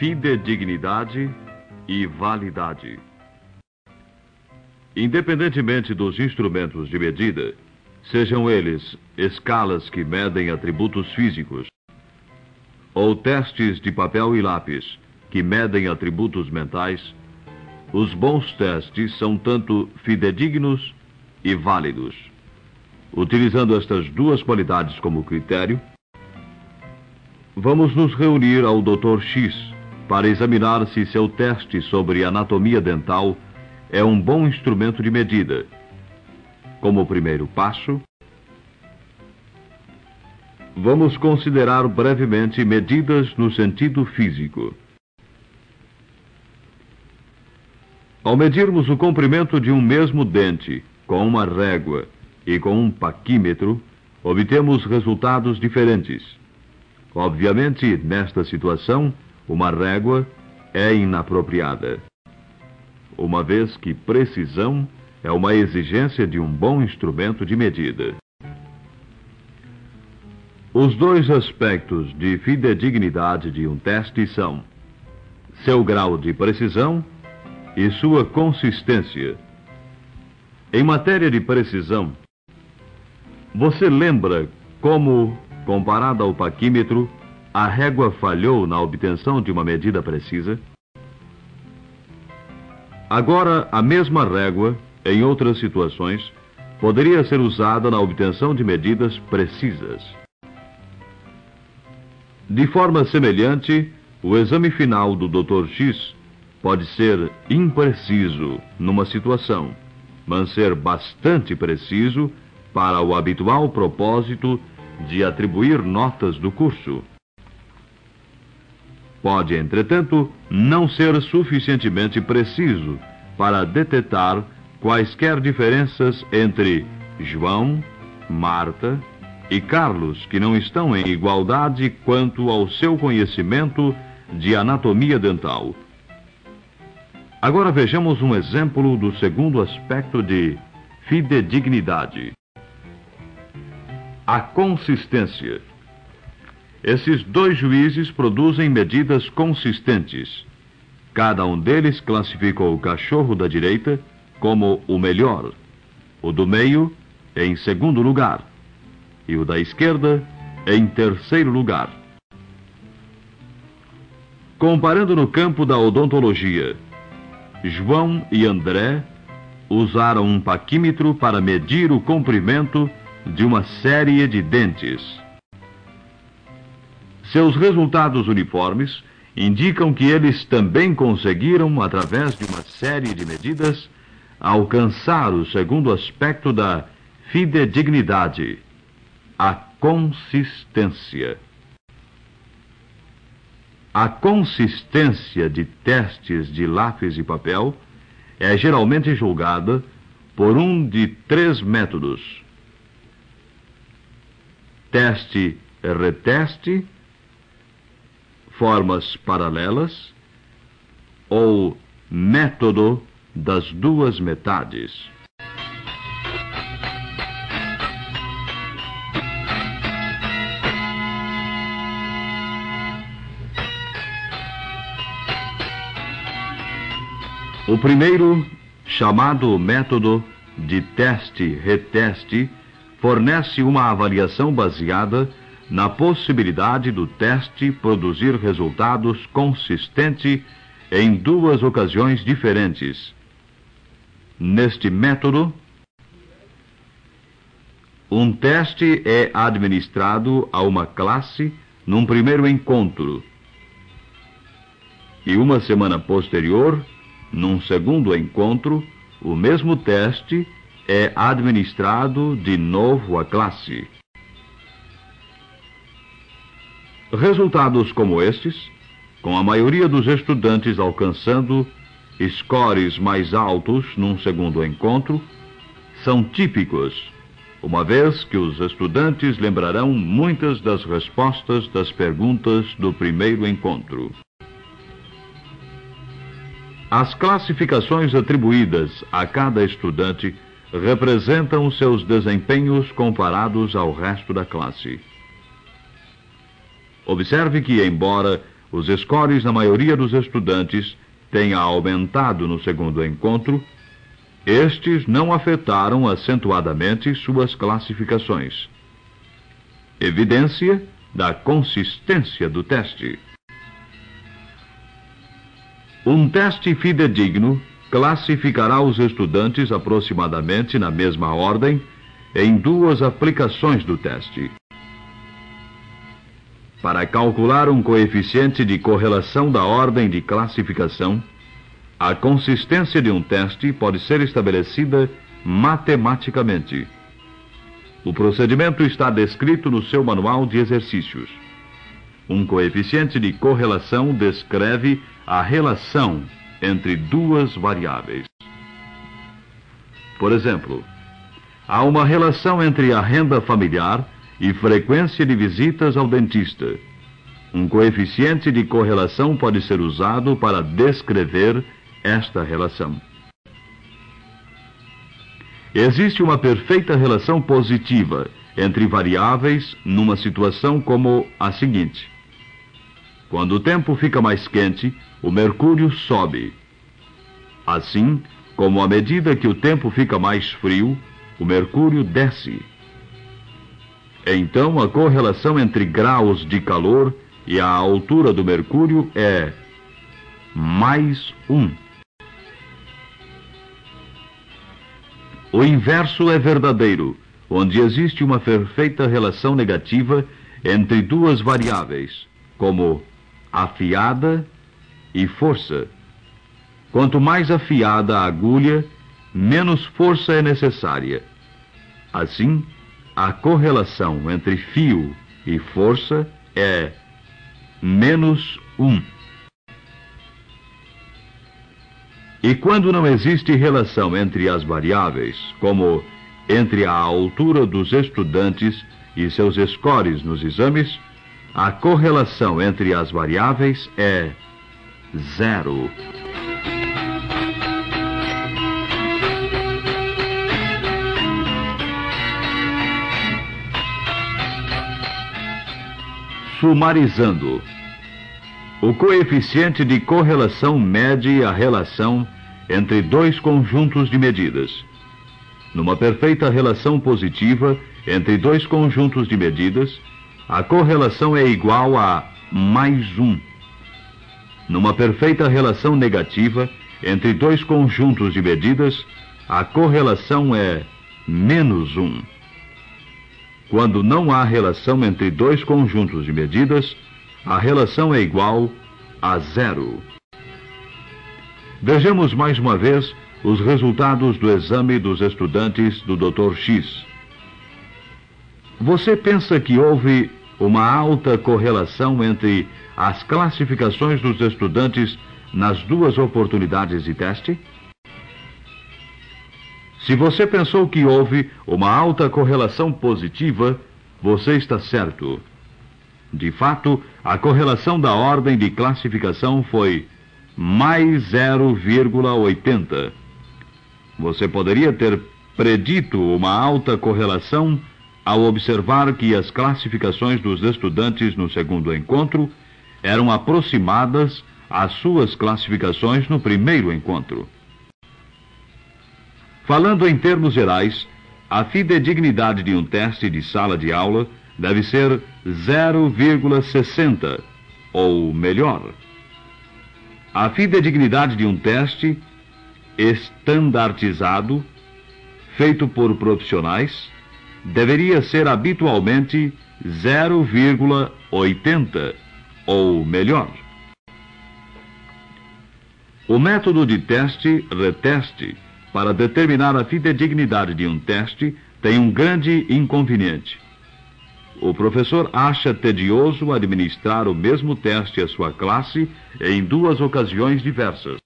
fidedignidade e validade. Independentemente dos instrumentos de medida, sejam eles escalas que medem atributos físicos, ou testes de papel e lápis que medem atributos mentais, os bons testes são tanto fidedignos e válidos. Utilizando estas duas qualidades como critério, vamos nos reunir ao Dr. X para examinar se seu teste sobre anatomia dental é um bom instrumento de medida. Como primeiro passo, vamos considerar brevemente medidas no sentido físico. Ao medirmos o comprimento de um mesmo dente com uma régua e com um paquímetro, obtemos resultados diferentes. Obviamente, nesta situação, uma régua é inapropriada, uma vez que precisão é uma exigência de um bom instrumento de medida. Os dois aspectos de fidedignidade de um teste são seu grau de precisão e sua consistência. Em matéria de precisão, você lembra como, comparada ao paquímetro, a régua falhou na obtenção de uma medida precisa? Agora, a mesma régua, em outras situações, poderia ser usada na obtenção de medidas precisas. De forma semelhante, o exame final do Dr. X pode ser impreciso numa situação, mas ser bastante preciso para o habitual propósito de atribuir notas do curso. Pode, entretanto, não ser suficientemente preciso para detectar quaisquer diferenças entre João, Marta e Carlos, que não estão em igualdade quanto ao seu conhecimento de anatomia dental. Agora vejamos um exemplo do segundo aspecto de fidedignidade: a consistência. Esses dois juízes produzem medidas consistentes. Cada um deles classificou o cachorro da direita como o melhor, o do meio em segundo lugar e o da esquerda em terceiro lugar. Comparando no campo da odontologia, João e André usaram um paquímetro para medir o comprimento de uma série de dentes. Seus resultados uniformes indicam que eles também conseguiram, através de uma série de medidas, alcançar o segundo aspecto da fidedignidade: a consistência. A consistência de testes de lápis e papel é geralmente julgada por um de três métodos: teste-reteste, formas paralelas ou método das duas metades. O primeiro, chamado método de teste-reteste, fornece uma avaliação baseada na possibilidade do teste produzir resultados consistentes em duas ocasiões diferentes. Neste método, um teste é administrado a uma classe num primeiro encontro e uma semana posterior, num segundo encontro, o mesmo teste é administrado de novo à classe. Resultados como estes, com a maioria dos estudantes alcançando scores mais altos num segundo encontro, são típicos, uma vez que os estudantes lembrarão muitas das respostas das perguntas do primeiro encontro. As classificações atribuídas a cada estudante representam seus desempenhos comparados ao resto da classe. Observe que, embora os scores na maioria dos estudantes tenha aumentado no segundo encontro, estes não afetaram acentuadamente suas classificações. Evidência da consistência do teste. Um teste fidedigno classificará os estudantes aproximadamente na mesma ordem em duas aplicações do teste. Para calcular um coeficiente de correlação da ordem de classificação, a consistência de um teste pode ser estabelecida matematicamente. O procedimento está descrito no seu manual de exercícios. Um coeficiente de correlação descreve a relação entre duas variáveis. Por exemplo, há uma relação entre a renda familiar e frequência de visitas ao dentista. Um coeficiente de correlação pode ser usado para descrever esta relação. Existe uma perfeita relação positiva entre variáveis numa situação como a seguinte. Quando o tempo fica mais quente, o mercúrio sobe. Assim, como à medida que o tempo fica mais frio, o mercúrio desce. Então, a correlação entre graus de calor e a altura do mercúrio é +1. O inverso é verdadeiro, onde existe uma perfeita relação negativa entre duas variáveis, como afiada e força. Quanto mais afiada a agulha, menos força é necessária. Assim, a correlação entre fio e força é -1. E quando não existe relação entre as variáveis, como entre a altura dos estudantes e seus scores nos exames, a correlação entre as variáveis é 0. Sumarizando. O coeficiente de correlação mede a relação entre dois conjuntos de medidas. Numa perfeita relação positiva entre dois conjuntos de medidas, a correlação é igual a +1. Numa perfeita relação negativa entre dois conjuntos de medidas, a correlação é -1. Quando não há relação entre dois conjuntos de medidas, a relação é igual a 0. Vejamos mais uma vez os resultados do exame dos estudantes do Dr. X. Você pensa que houve uma alta correlação entre as classificações dos estudantes nas duas oportunidades de teste? Se você pensou que houve uma alta correlação positiva, você está certo. De fato, a correlação da ordem de classificação foi mais 0,80. Você poderia ter predito uma alta correlação ao observar que as classificações dos estudantes no segundo encontro eram aproximadas às suas classificações no primeiro encontro. Falando em termos gerais, a fidedignidade de um teste de sala de aula deve ser 0,60, ou melhor. A fidedignidade de um teste estandartizado, feito por profissionais, deveria ser habitualmente 0,80, ou melhor. O método de teste-reteste para determinar a fidedignidade de um teste tem um grande inconveniente. O professor acha tedioso administrar o mesmo teste à sua classe em duas ocasiões diversas.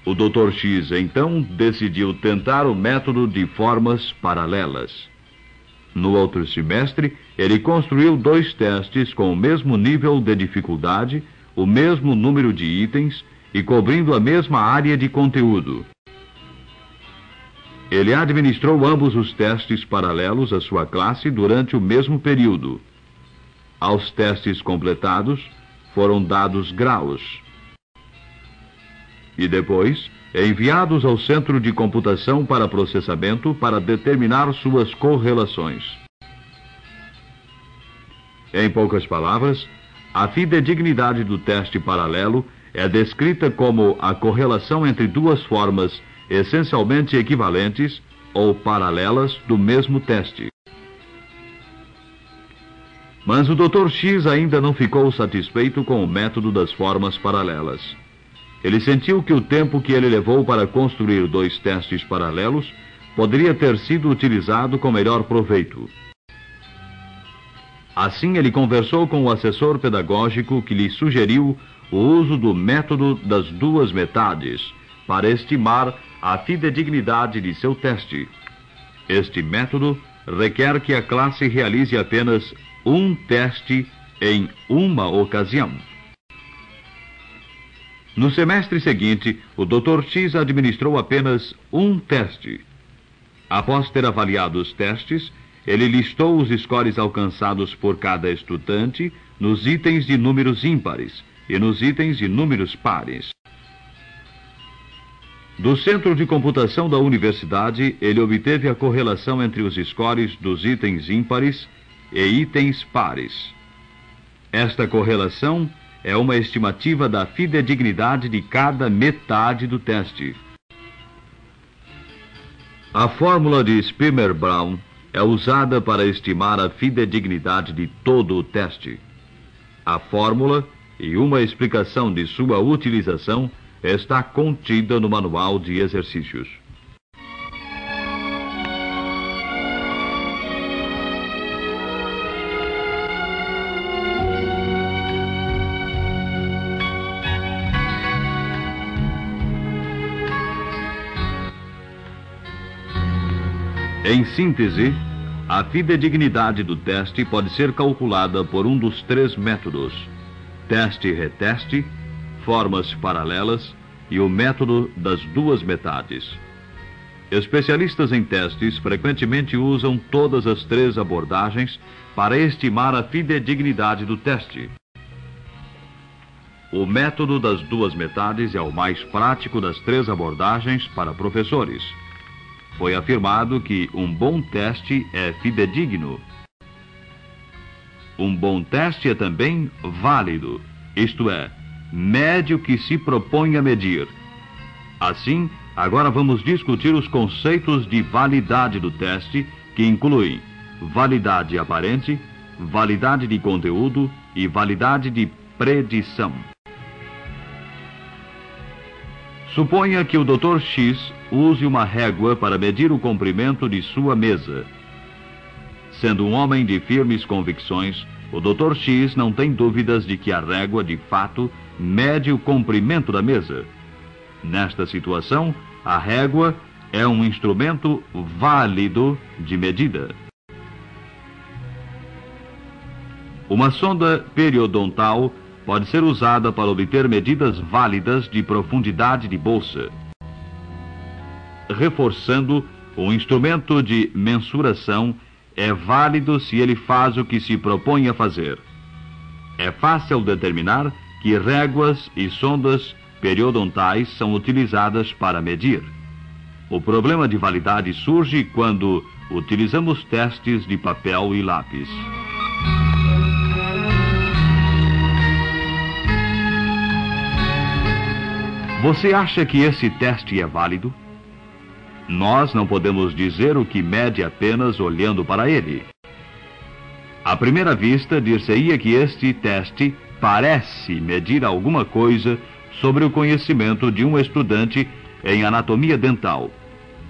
O Dr. X, então, decidiu tentar o método de formas paralelas. No outro semestre, ele construiu 2 testes com o mesmo nível de dificuldade, o mesmo número de itens e cobrindo a mesma área de conteúdo. Ele administrou ambos os testes paralelos à sua classe durante o mesmo período. Aos testes completados, foram dados graus. E depois, enviados ao centro de computação para processamento para determinar suas correlações. Em poucas palavras, a fidedignidade do teste paralelo é descrita como a correlação entre duas formas essencialmente equivalentes ou paralelas do mesmo teste. Mas o Dr. X ainda não ficou satisfeito com o método das formas paralelas. Ele sentiu que o tempo que ele levou para construir 2 testes paralelos poderia ter sido utilizado com melhor proveito. Assim, ele conversou com o assessor pedagógico que lhe sugeriu o uso do método das 2 metades para estimar a fidedignidade de seu teste. Este método requer que a classe realize apenas um teste em uma ocasião. No semestre seguinte, o Dr. X administrou apenas um teste. Após ter avaliado os testes, ele listou os scores alcançados por cada estudante nos itens de números ímpares e nos itens de números pares. Do Centro de Computação da Universidade, ele obteve a correlação entre os scores dos itens ímpares e itens pares. Esta correlação é uma estimativa da fidedignidade de cada metade do teste. A fórmula de Spimmer-Brown é usada para estimar a fidedignidade de todo o teste. A fórmula e uma explicação de sua utilização está contida no manual de exercícios. Em síntese, a fidedignidade do teste pode ser calculada por um dos 3 métodos: teste-reteste, formas paralelas e o método das 2 metades. Especialistas em testes frequentemente usam todas as 3 abordagens para estimar a fidedignidade do teste. O método das 2 metades é o mais prático das 3 abordagens para professores. Foi afirmado que um bom teste é fidedigno. Um bom teste é também válido, isto é, mede o que se propõe a medir. Assim, agora vamos discutir os conceitos de validade do teste, que incluem validade aparente, validade de conteúdo e validade de predição. Suponha que o Dr. X use uma régua para medir o comprimento de sua mesa. Sendo um homem de firmes convicções, o Dr. X não tem dúvidas de que a régua, de fato, mede o comprimento da mesa. Nesta situação, a régua é um instrumento válido de medida. Uma sonda periodontal pode ser usada para obter medidas válidas de profundidade de bolsa. Reforçando, o instrumento de mensuração é válido se ele faz o que se propõe a fazer. É fácil determinar que réguas e sondas periodontais são utilizadas para medir. O problema de validade surge quando utilizamos testes de papel e lápis. Você acha que esse teste é válido? Nós não podemos dizer o que mede apenas olhando para ele. À primeira vista, dir-se-ia que este teste parece medir alguma coisa sobre o conhecimento de um estudante em anatomia dental.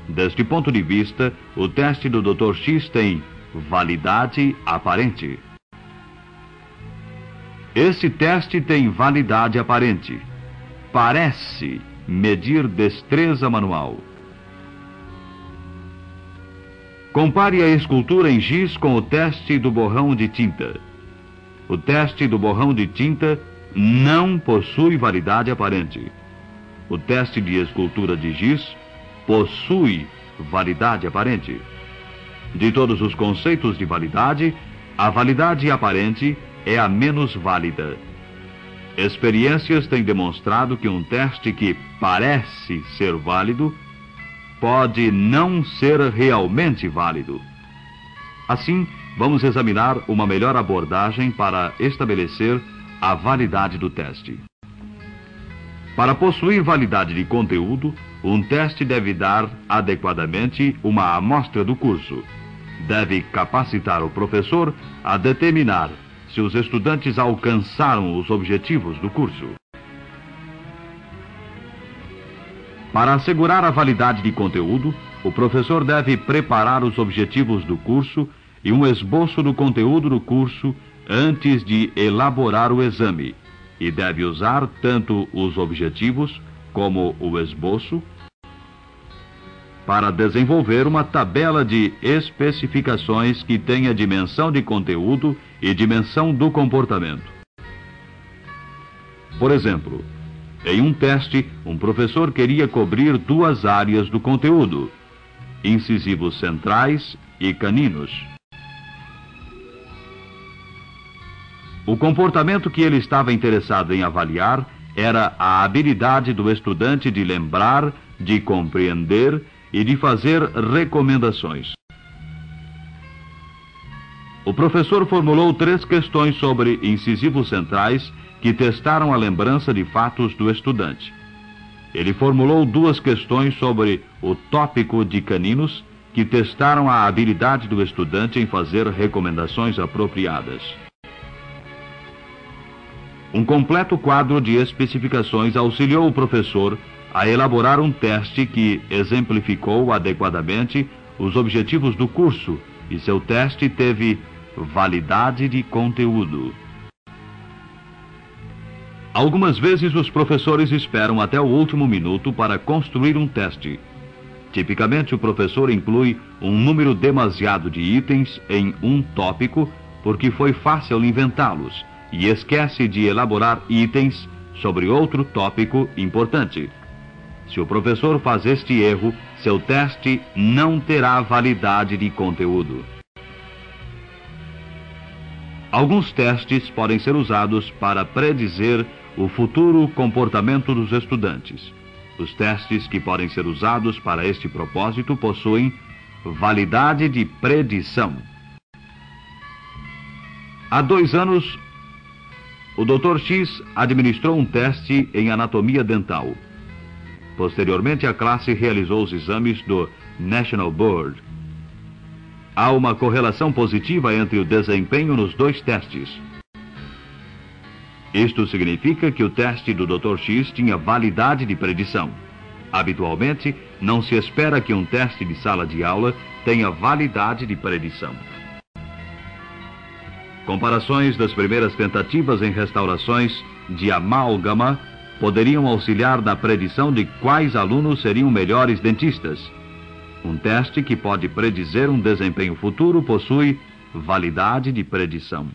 Deste ponto de vista, o teste do Dr. X tem validade aparente. Esse teste tem validade aparente. Parece medir destreza manual. Compare a escultura em giz com o teste do borrão de tinta. O teste do borrão de tinta não possui validade aparente. O teste de escultura de giz possui validade aparente. De todos os conceitos de validade, a validade aparente é a menos válida. Experiências têm demonstrado que um teste que parece ser válido pode não ser realmente válido. Assim, vamos examinar uma melhor abordagem para estabelecer a validade do teste. Para possuir validade de conteúdo, um teste deve dar adequadamente uma amostra do curso. Deve capacitar o professor a determinar se os estudantes alcançaram os objetivos do curso. Para assegurar a validade de conteúdo, o professor deve preparar os objetivos do curso e um esboço do conteúdo do curso antes de elaborar o exame, e deve usar tanto os objetivos como o esboço para desenvolver uma tabela de especificações que tenha dimensão de conteúdo e dimensão do comportamento. Por exemplo, em um teste, um professor queria cobrir duas áreas do conteúdo: incisivos centrais e caninos. O comportamento que ele estava interessado em avaliar era a habilidade do estudante de lembrar, de compreender e de fazer recomendações. O professor formulou 3 questões sobre incisivos centrais que testaram a lembrança de fatos do estudante. Ele formulou 2 questões sobre o tópico de caninos que testaram a habilidade do estudante em fazer recomendações apropriadas. Um completo quadro de especificações auxiliou o professor a elaborar um teste que exemplificou adequadamente os objetivos do curso, e seu teste teve validade de conteúdo. Algumas vezes os professores esperam até o último minuto para construir um teste. Tipicamente, o professor inclui um número demasiado de itens em um tópico porque foi fácil inventá-los, e esquece de elaborar itens sobre outro tópico importante. Se o professor faz este erro, seu teste não terá validade de conteúdo. Alguns testes podem ser usados para predizer o futuro comportamento dos estudantes. Os testes que podem ser usados para este propósito possuem validade de predição. Há 2 anos, o Dr. X administrou um teste em anatomia dental. Posteriormente, a classe realizou os exames do National Board. Há uma correlação positiva entre o desempenho nos 2 testes. Isto significa que o teste do Dr. X tinha validade de predição. Habitualmente, não se espera que um teste de sala de aula tenha validade de predição. Comparações das primeiras tentativas em restaurações de amálgama poderiam auxiliar na predição de quais alunos seriam melhores dentistas. Um teste que pode predizer um desempenho futuro possui validade de predição.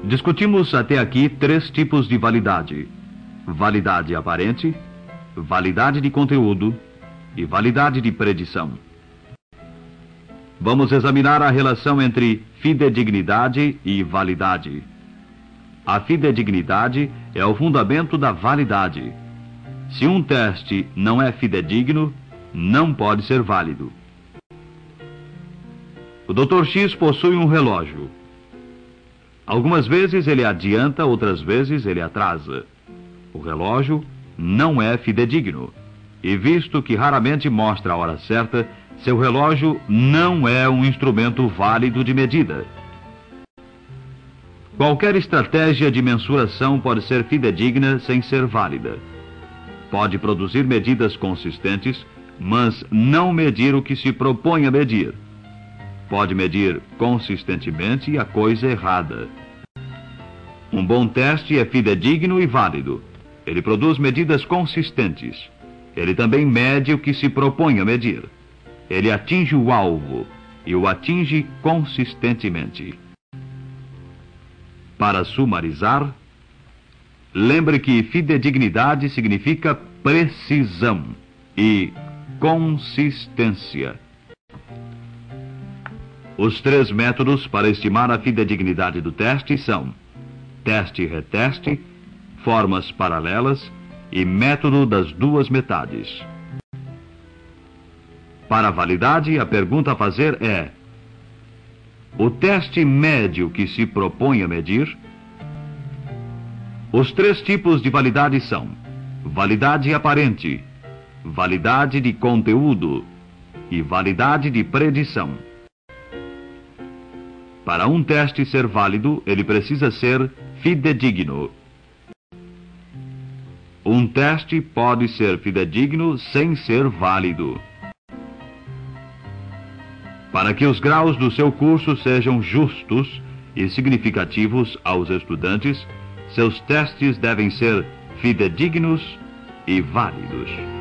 Discutimos até aqui 3 tipos de validade: validade aparente, validade de conteúdo e validade de predição. Vamos examinar a relação entre fidedignidade e validade. A fidedignidade é o fundamento da validade. Se um teste não é fidedigno, não pode ser válido. O Dr. X possui um relógio. Algumas vezes ele adianta, outras vezes ele atrasa. O relógio não é fidedigno, e visto que raramente mostra a hora certa, seu relógio não é um instrumento válido de medida. Qualquer estratégia de mensuração pode ser fidedigna sem ser válida. Pode produzir medidas consistentes, mas não medir o que se propõe a medir. Pode medir consistentemente a coisa errada. Um bom teste é fidedigno e válido. Ele produz medidas consistentes. Ele também mede o que se propõe a medir. Ele atinge o alvo e o atinge consistentemente. Para sumarizar, Lembre que fidedignidade significa precisão e consistência. Os 3 métodos para estimar a fidedignidade do teste são teste e reteste, formas paralelas e método das 2 metades. Para a validade, a pergunta a fazer é: o teste mede o que se propõe a medir? Os 3 tipos de validade são validade aparente, validade de conteúdo e validade de predição. Para um teste ser válido, ele precisa ser fidedigno. Um teste pode ser fidedigno sem ser válido. Para que os graus do seu curso sejam justos e significativos aos estudantes, seus testes devem ser fidedignos e válidos.